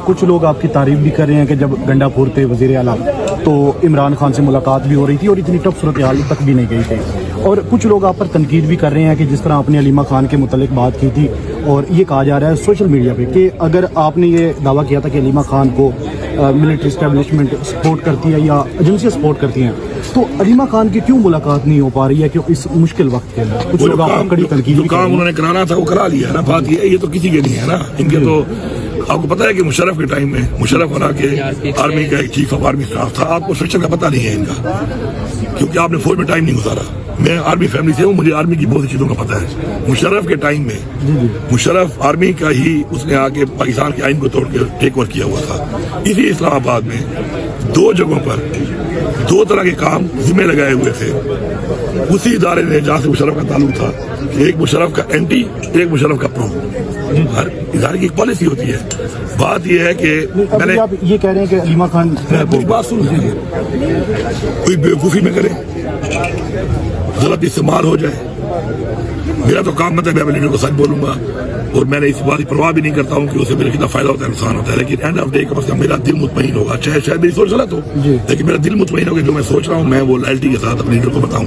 کچھ لوگ آپ کی تعریف بھی کر رہے ہیں کہ جب گنڈا پور تھے وزیر اعلیٰ تو عمران خان سے ملاقات بھی ہو رہی تھی اور اتنی ٹف صورتحال تک بھی نہیں گئی تھی، اور کچھ لوگ آپ پر تنقید بھی کر رہے ہیں کہ جس طرح آپ نے علیمہ خان کے متعلق بات کی تھی، اور یہ کہا جا رہا ہے سوشل میڈیا پہ کہ اگر آپ نے یہ دعویٰ کیا تھا کہ علیمہ خان کو ملٹری اسٹیبلشمنٹ سپورٹ کرتی ہے یا ایجنسیاں سپورٹ کرتی ہیں، تو علیمہ خان کی کیوں ملاقات نہیں ہو پا رہی ہے کہ اس مشکل وقت کے اندر کچھ لوگ آپ کو کڑی تنقید جو کام انہوں نے کرانا تھا وہ کرا لیا نا، بات یہ تو کسی کے نہیں ہے نا، ان کے تو آپ کو پتا ہے کہ مشرف کے ٹائم میں مشرف ہونا کے آرمی کا ایک چیف آف آرمی اسٹاف تھا، آپ کو اسٹرکچر کا پتہ نہیں ہے ان کا، کیونکہ آپ نے فوج میں ٹائم نہیں گزارا۔ میں آرمی فیملی سے ہوں، مجھے آرمی کی بہت سی چیزوں کا پتہ ہے۔ مشرف کے ٹائم میں مشرف آرمی کا ہی اس نے آ کے پاکستان کے آئین کو توڑ کے ٹیک اوور کیا ہوا تھا۔ اسی اسلام آباد میں دو جگہوں پر دو طرح کے کام ذمہ لگائے ہوئے تھے اسی ادارے نے جہاں سے مشرف کا تعلق تھا، کہ ایک مشرف کا اینٹی ایک مشرف کا پرو۔ ہر ادارے کی ایک پالیسی ہوتی ہے۔ بات یہ ہے کہ میں نے آپ یہ کہہ رہے ہیں کہ علیمہ خان پوری بات سن لیجیے، کوئی بیوقوفی میں کرے، غلط استعمال ہو جائے، میرا تو کام مطلب میں لیڈر کو سچ بولوں گا، اور میں نے اس بات کی پرواہ بھی نہیں کرتا ہوں کہ اسے میرا کتنا فائدہ ہوتا ہے نقصان ہوتا ہے، لیکن اینڈ آف ڈے کم از کم میرا دل مطمئن ہوگا، چاہے شاید میری سوچ غلط ہو، لیکن میرا دل مطمئن ہوگا جو میں سوچ رہا ہوں میں وہ لائلٹی کے ساتھ اپنے لیڈر کو بتاؤں۔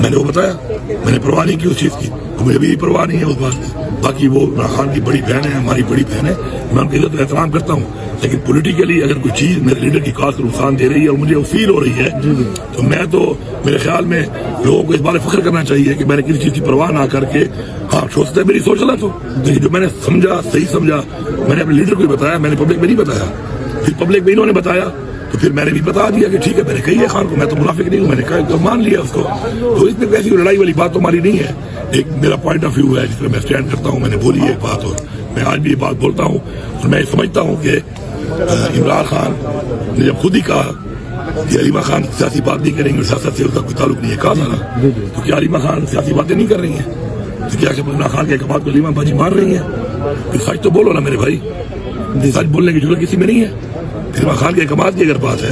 میں نے وہ بتایا، میں نے پرواہ نہیں کی اس چیز کی، مجھے بھی پرواہ نہیں ہے اس بات کی۔ باقی وہ عمران خان کی بڑی بہن ہے، ہماری بڑی بہن ہے، میں ان کی عزت و احترام کرتا ہوں، لیکن پولیٹیکلی اگر کوئی چیز میرے لیڈر کی کاز کو نقصان دے رہی ہے اور مجھے فیل ہو رہی ہے تو میں تو میرے خیال میں لوگوں کو اس بارے فخر کرنا چاہیے کہ میں نے کسی چیز کی پرواہ نہ کر کے، ہاں سوچتا ہے میری سوچ غلط ہو، لیکن جو میں نے سمجھا صحیح سمجھا میں نے اپنے لیڈر کو بھی بتایا، میں نے پبلک میں نہیں بتایا، پھر پبلک میں انہوں نے بتایا تو پھر میں نے بھی بتا دیا کہ ٹھیک ہے، میں نے کہی ہے خان کو، میں تو منافق نہیں ہوں، میں نے کہا مان لیا اس کو، تو اس میں ویسی لڑائی والی بات تو ہماری نہیں ہے۔ ایک میرا پوائنٹ آف ویو ہے جس میں میں اسٹینڈ کرتا ہوں، میں نے بولی ایک بات اور میں آج بھی یہ بات بولتا ہوں، اور میں سمجھتا ہوں کہ عمران خان نے جب خود ہی کہا کہ علیمہ خان سیاسی بات نہیں کریں گے، سیاست سے اس کا کوئی تعلق نہیں ہے، کہا تھا نا، تو کیا علیمہ خان سیاسی باتیں نہیں کر رہی ہیں؟ تو کیا کہ عمران خان کے احکامات کو علیمہ باجی مان رہی ہیں؟ پھر سچ تو بولو نا میرے بھائی، سچ بولنے کی ضرورت کسی میں نہیں ہے۔ عمران خان کے احکامات کی اگر بات ہے،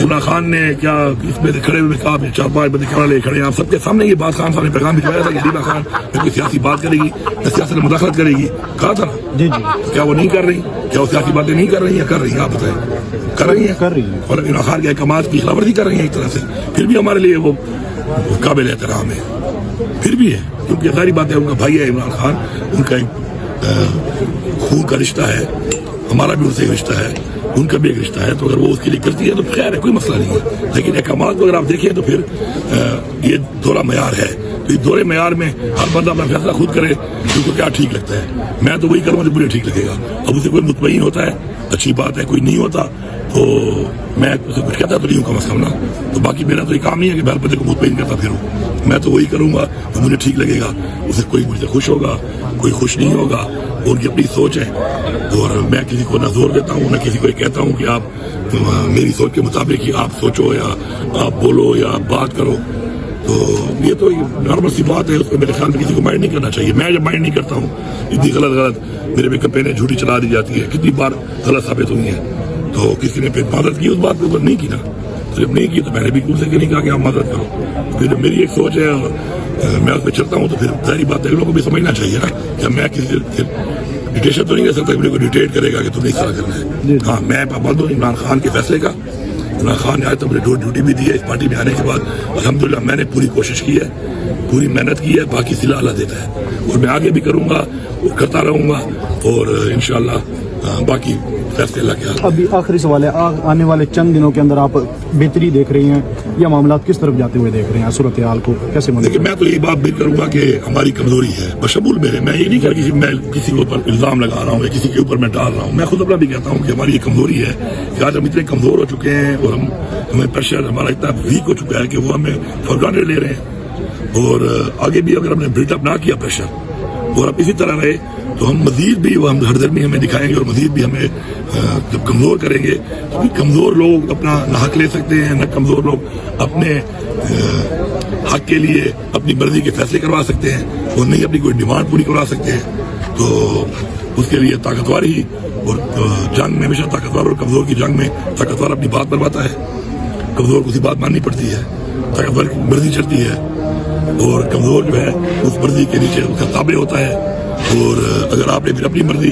عمران خان نے کیا اس میں کھڑے ہوئے کہا، 4-5 بندے کھڑے لے کھڑے ہیں، آپ سب کے سامنے یہ بات خان صاحب نے پیغام بھجوایا تھا کہ علیمہ خان کوئی سیاسی بات کرے گی یا سیاست میں مداخلت کرے گی، کہا تھا نا، کیا وہ نہیں کر رہی؟ کیا وہ سیاسی باتیں نہیں کر رہی ہیں؟ کر رہی ہیں، آپ بتائیں، کر رہی ہیں، اور عمران خان کے احکامات کی خلاف ورزی کر رہی ہیں ایک طرح سے، پھر بھی ہمارے لیے وہ قابل احترام ہے، پھر بھی ہے، کیونکہ ساری باتیں ان کا بھائی ہے عمران خان، ان کا ایک خون کا رشتہ ہے، ہمارا بھی ان سے رشتہ ہے، ان کا بھی ایک رشتہ ہے، تو اگر وہ اس کے لیے کرتی ہے تو خیر ہے، کوئی مسئلہ نہیں ہے، لیکن احکامات کو اگر آپ دیکھیں تو پھر یہ دورہ معیار ہے، تو اس دورے معیار میں ہر بندہ اپنا فیصلہ خود کرے اس کو کیا ٹھیک لگتا ہے، میں تو وہی کروں جو مجھے ٹھیک لگے گا، اب اسے کوئی مطمئن ہوتا ہے اچھی بات ہے، کوئی نہیں ہوتا تو میں اسے کچھ کہتا تو نہیں ہوں کم از کم نا، تو باقی میرا تو یہ کام نہیں ہے کہ میں ہر بندے کو مطمئن کرتا پھروں، میں تو وہی کروں گا جو مجھے ٹھیک لگے گا، اسے کوئی مجھ سے خوش ہوگا کوئی خوش نہیں ہوگا، ان کی اپنی سوچ ہے، اور میں کسی کو نہ زور دیتا ہوں نہ کسی کو یہ کہتا ہوں کہ آپ میری سوچ کے مطابق ہی آپ سوچو یا آپ بولو یا آپ بات کرو، تو یہ تو نارمل سی بات ہے، اس کو میرے خیال میں کسی کو مائنڈ نہیں کرنا چاہیے۔ میں جب مائنڈ نہیں کرتا ہوں، اتنی غلط میرے پہ کمپینیں جھوٹی چلا دی جاتی ہے، کتنی بار غلط ثابت ہوئی ہیں، تو کسی نے پھر مدد کی اس بات کے اوپر نہیں کی نا، جب نہیں کی تو میں نے بھی ان سے نہیں کہا کہ آپ مدد کرو، پھر جب میری ایک سوچ ہے اور میں اس پہ چلتا ہوں تو پھر ظاہری بات ہے لوگوں کو بھی سمجھنا چاہیے نا کہ میں کسی سے ڈیٹیشن تو نہیں کر سکتا، میرے کو ڈیٹیٹ کرے گا کہ تم نے اس طرح کرنا ہے، ہاں میں پابند ہوں عمران خان کے فیصلے کا، عمران خان نے آج تو مجھے ڈیوٹی بھی دی ہے، اس پارٹی میں آنے کے بعد الحمدللہ میں نے پوری کوشش کی ہے، پوری محنت کی ہے، باقی صلہ اللہ دیتا ہے، اور میں آگے بھی کروں گا اور کرتا رہوں گا، اور انشاءاللہ باقی فیصلے اللہ کے ہاتھ۔ ابھی آخری سوال ہے، آنے والے چند دنوں کے اندر آپ بہتری دیکھ رہی ہیں یا معاملات کس طرف جاتے ہوئے دیکھ رہے ہیں، صورتحال کو کیسے دیکھیں میں تو یہ بات بھی کروں گا کہ ہماری کمزوری ہے بشمول میرے، میں یہ نہیں کہہ رہا میں کسی کے اوپر الزام لگا رہا ہوں یا کسی کے اوپر میں ڈال رہا ہوں، میں خود اپنا بھی کہتا ہوں کہ ہماری یہ کمزوری ہے کہ آج ہم اتنے کمزور ہو چکے ہیں اور ہمیں پریشر ہمارا اتنا ویک ہو چکا ہے کہ وہ ہمیں فار گرانٹیڈ لے رہے ہیں، اور آگے بھی اگر ہم نے بلڈ اپ نہ کیا پریشر اور اب اسی طرح رہے تو ہم مزید بھی وہ ہم ہردرمی ہمیں دکھائیں گے اور مزید بھی ہمیں جب کمزور کریں گے تو کمزور لوگ اپنا نہ حق لے سکتے ہیں، نہ کمزور لوگ اپنے حق کے لیے اپنی مرضی کے فیصلے کروا سکتے ہیں اور نہیں اپنی کوئی ڈیمانڈ پوری کروا سکتے ہیں، تو اس کے لیے طاقتور ہی، اور جنگ میں ہمیشہ طاقتور اور کمزور کی جنگ میں طاقتور اپنی بات منواتا ہے، کمزور کو اسی بات ماننی پڑتی ہے، طاقتور کی مرضی چلتی ہے اور کمزور جو ہے اس مرضی کے نیچے اس کا تابع ہوتا ہے، اور اگر آپ نے پھر اپنی مرضی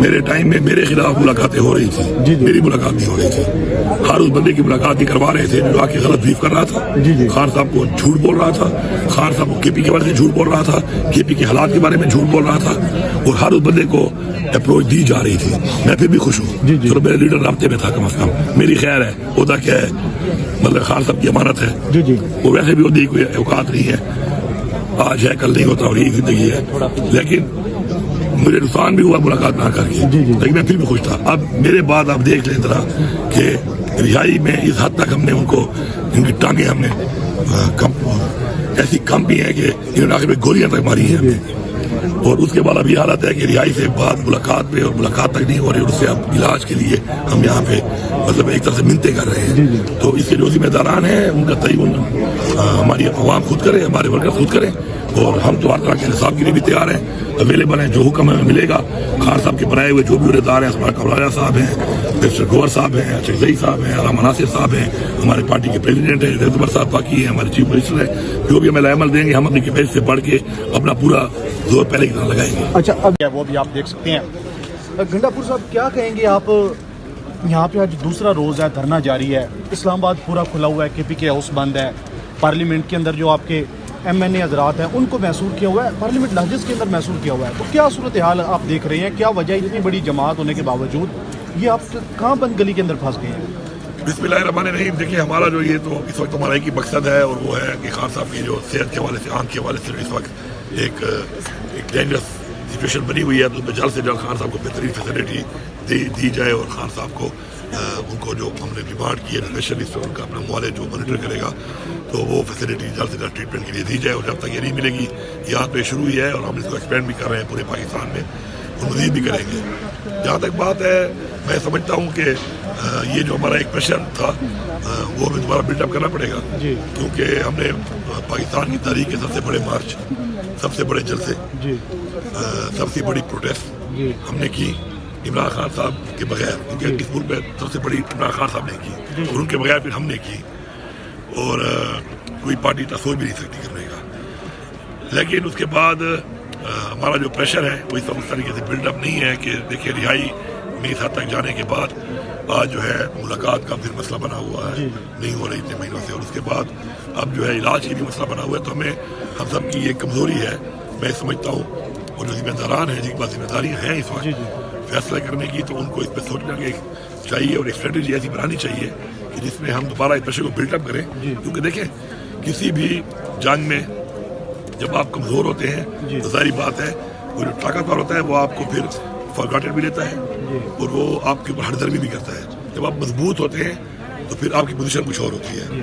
میرے ٹائم میں میرے خلاف ملاقاتیں ہو رہی تھی، میری ملاقات نہیں ہو رہی تھی. ہر اس بندے کی ملاقات نہیں کروا رہے تھے جو آ کے غلط بریف کر رہا تھا. خان صاحب کو جھوٹ بول رہا تھا، خان صاحب کو کے پی کے بارے میں جھوٹ بول رہا تھا، کے پی کے حالات کے بارے میں جھوٹ بول رہا تھا، اور ہر اس بندے کو اپروچ دی جا رہی تھی. میں پھر بھی خوش ہوں، چلو میرے لیڈر رابطے میں تھا کم از کم. میری خیر ہے، عہدہ کیا ہے، مطلب خان صاحب کی امانت ہے، وہ ویسے بھی عہدے کی کوئی اوقات نہیں ہے، آج ہے کل نہیں ہوتا اور یہی زندگی ہے. لیکن مجھے نقصان بھی ہوا ملاقات نہ کر کے، لیکن میں پھر بھی خوش تھا. اب میرے بعد آپ دیکھ لیں ذرا کہ رہائی میں اس حد تک ہم نے ان کو، ان کی ٹانگیں ہم نے ایسی کم بھی ہیں کہ انہوں نے آخر میں گولیاں تک ماری ہیں ہمیں. اور اس کے بعد اب یہ حالت ہے کہ رہائی سے بعد ملاقات پہ، اور ملاقات تک نہیں ہو رہی، اور اس سے اب علاج کے لیے ہم یہاں پہ مطلب ایک طرح سے منتیں کر رہے ہیں. تو اس کے جو ذمہ داران ہیں ان کا تعین ہماری عوام خود کرے، ہمارے ورکر خود کریں، اور ہم تو ہر طرح کے حساب کے لیے بھی تیار ہیں، اویلیبل ہیں. جو حکم ہمیں ملے گا، خان صاحب کے بنائے ہوئے جو بھی عہدیدار ہیں، اسماعیل کمرایا صاحب ہیں، مسٹر گور صاحب ہیں، اچھائی صاحب ہیں، علامہ ناصر صاحب ہیں، ہمارے پارٹی کے پریزیڈنٹ ہیں زبر صاحب باقی ہیں، ہمارے چیف منسٹر ہیں. جو بھی ہمیں عمل دیں گے ہم اپنی کیپیسٹی سے بڑھ کے اپنا پورا زور پہلے کی طرح لگائیں گے. اچھا اب وہ بھی آپ دیکھ سکتے ہیں. گنڈا پور صاحب کیا کہیں گے آپ؟ یہاں پہ آج دوسرا روز ہے، دھرنا جاری ہے، اسلام آباد پورا کھلا ہوا ہے، کے پی کے ہاؤس بند ہے، پارلیمنٹ کے اندر جو آپ کے ایم این اے حضرات ہیں ان کو محصور کیا ہوا ہے، پارلیمنٹ لہجز کے اندر محصور کیا ہوا ہے. تو کیا صورتحال آپ دیکھ رہے ہیں؟ کیا وجہ اتنی بڑی جماعت ہونے کے باوجود یہ آپ کہاں بند گلی کے اندر پھنس گئے ہیں؟ بسم اللہ الرحمن الرحیم. دیکھیں ہمارا جو یہ تو اس وقت ہمارا ایک ہی مقصد ہے، اور وہ ہے کہ خان صاحب کی جو صحت کے حوالے سے، آنکھ کے حوالے سے اس وقت ایک ڈینجرس سچویشن بنی ہوئی ہے، تو اس میں جلد سے جلد خان صاحب کو بہترین فیسلٹی دی جائے، اور خان صاحب کو ان کو جو ہم نے ڈیمانڈ کی ہے اسپیشلسٹ، ان کا اپنا معالج جو مانیٹر کرے گا، تو وہ فیسلٹی جلد سے جلد ٹریٹمنٹ کے لیے دی جائے. اور جب تک یہ نہیں ملے گی، یہاں تو یہ شروع ہی ہے اور ہم اس کو ایکسپینڈ بھی کر رہے ہیں پورے پاکستان میں، اور مزید بھی کریں گے. جہاں تک بات ہے، میں سمجھتا ہوں کہ یہ جو ہمارا ایک پریشر تھا وہ ہمیں دوبارہ بلڈ اپ کرنا پڑے گا، کیونکہ ہم نے پاکستان کی تاریخ کے سب سے بڑے مارچ، سب سے بڑے جلسے، سب سے بڑی پروٹیسٹ ہم نے کی عمران خان صاحب کے بغیر، کیونکہ اس ملک میں سب سے بڑی عمران خان صاحب نے کی، اور ان کے بغیر پھر ہم نے کی، اور کوئی پارٹی تو سوچ بھی نہیں سکتی کرنے کا. لیکن اس کے بعد ہمارا جو پریشر ہے وہ اس طریقے سے بلڈ اپ نہیں ہے کہ دیکھیے رہائی میں اس حد تک جانے کے بعد آج جو ہے ملاقات کا پھر مسئلہ بنا ہوا ہے، نہیں ہو رہی اتنے مہینوں سے، اور اس کے بعد اب جو ہے علاج کی بھی مسئلہ بنا ہوا ہے. تو ہم سب کی یہ کمزوری ہے، میں سمجھتا ہوں، اور جو ذمہ داران ہیں جن کے پاس ذمہ داریاں ہیں اس وقت فیصلہ کرنے کی، تو ان کو اس پہ سوچنا چاہیے، اور ایک اسٹریٹجی ایسی بنانی چاہیے کہ جس میں ہم دوبارہ اس پریشر کو بلڈ اپ کریں. کیونکہ دیکھیں کسی بھی جنگ میں جب آپ کمزور ہوتے ہیں تو ظاہری بات ہے وہ جو طاقتور ہوتا ہے وہ آپ کو پھر فارگاٹڈ بھی لیتا ہے، اور وہ آپ کے اوپر ہٹ درمی بھی کرتا ہے. جب آپ مضبوط ہوتے ہیں تو پھر آپ کی پوزیشن کچھ اور ہوتی ہے.